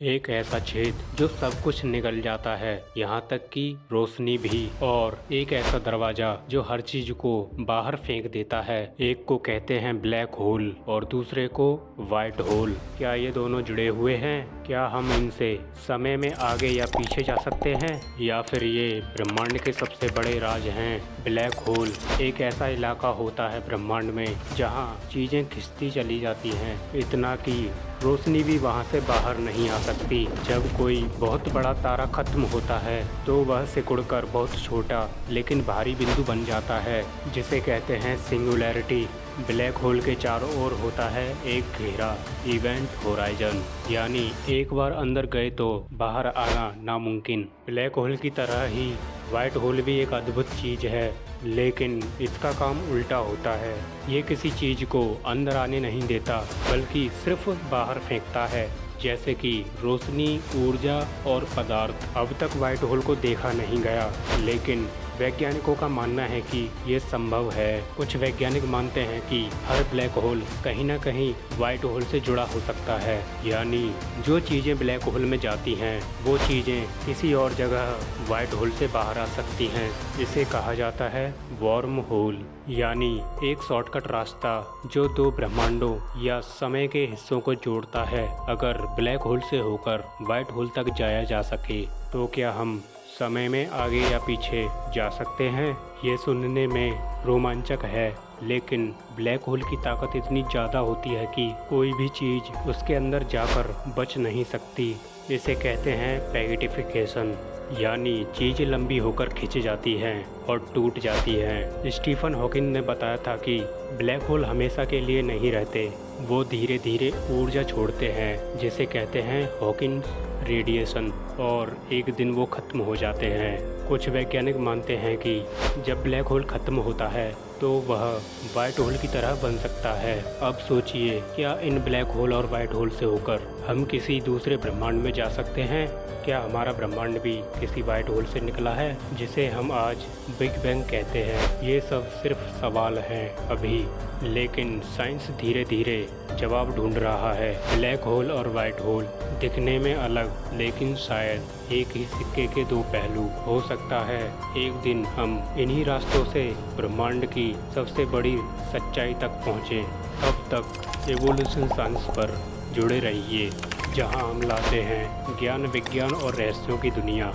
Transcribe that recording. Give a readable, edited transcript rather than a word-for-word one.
एक ऐसा छेद जो सब कुछ निगल जाता है, यहाँ तक कि रोशनी भी। और एक ऐसा दरवाजा जो हर चीज को बाहर फेंक देता है। एक को कहते हैं ब्लैक होल और दूसरे को वाइट होल। क्या ये दोनों जुड़े हुए हैं? क्या हम इनसे समय में आगे या पीछे जा सकते हैं, या फिर ये ब्रह्मांड के सबसे बड़े राज हैं? ब्लैक होल एक ऐसा इलाका होता है ब्रह्मांड में जहाँ चीजें खिंचती चली जाती हैं, इतना कि रोशनी भी वहां से बाहर नहीं आ सकती। जब कोई बहुत बड़ा तारा खत्म होता है तो वह सिकुड़कर बहुत छोटा लेकिन भारी बिंदु बन जाता है, जिसे कहते हैं सिंगुलैरिटी। ब्लैक होल के चारों ओर होता है एक घेरा, इवेंट होराइजन, यानी एक बार अंदर गए तो बाहर आना नामुमकिन। ब्लैक होल की तरह ही वाइट होल भी एक अद्भुत चीज है, लेकिन इसका काम उल्टा होता है। ये किसी चीज को अंदर आने नहीं देता, बल्कि सिर्फ बाहर फेंकता है, जैसे कि रोशनी, ऊर्जा और पदार्थ। अब तक वाइट होल को देखा नहीं गया, लेकिन वैज्ञानिकों का मानना है कि ये संभव है। कुछ वैज्ञानिक मानते हैं कि हर ब्लैक होल कहीं ना कहीं वाइट होल से जुड़ा हो सकता है, यानी जो चीज़ें ब्लैक होल में जाती हैं वो चीज़ें किसी और जगह वाइट होल से बाहर आ सकती हैं। इसे कहा जाता है वर्म होल, यानी एक शॉर्टकट रास्ता जो दो ब्रह्मांडों या समय के हिस्सों को जोड़ता है। अगर ब्लैक होल से होकर वाइट होल तक जाया जा सके तो क्या हम समय में आगे या पीछे जा सकते हैं? ये सुनने में रोमांचक है, लेकिन ब्लैक होल की ताकत इतनी ज़्यादा होती है कि कोई भी चीज़ उसके अंदर जाकर बच नहीं सकती। इसे कहते हैं पैगिटिफिकेशन, यानी चीज़ लंबी होकर खिंच जाती हैं और टूट जाती हैं। स्टीफन हॉकिंग ने बताया था कि ब्लैक होल हमेशा के लिए नहीं रहते, वो धीरे धीरे ऊर्जा छोड़ते हैं, जिसे कहते हैं हॉकिंग्स रेडिएशन, और एक दिन वो ख़त्म हो जाते हैं। कुछ वैज्ञानिक मानते हैं कि जब ब्लैक होल ख़त्म होता है तो वह वाइट होल की तरह बन सकता है। अब सोचिए, क्या इन ब्लैक होल और वाइट होल से होकर हम किसी दूसरे ब्रह्मांड में जा सकते हैं? क्या हमारा ब्रह्मांड भी किसी वाइट होल से निकला है, जिसे हम आज बिग बैंग कहते हैं? ये सब सिर्फ सवाल हैं अभी, लेकिन साइंस धीरे धीरे जवाब ढूंढ रहा है। ब्लैक होल और वाइट होल दिखने में अलग, लेकिन शायद एक ही सिक्के के दो पहलू हो सकता है। एक दिन हम इन्हीं रास्तों से ब्रह्मांड की सबसे बड़ी सच्चाई तक पहुँचें। तब तक एवोल्यूशन साइंस पर जुड़े रहिए, जहां हम लाते हैं ज्ञान, विज्ञान और रहस्यों की दुनिया।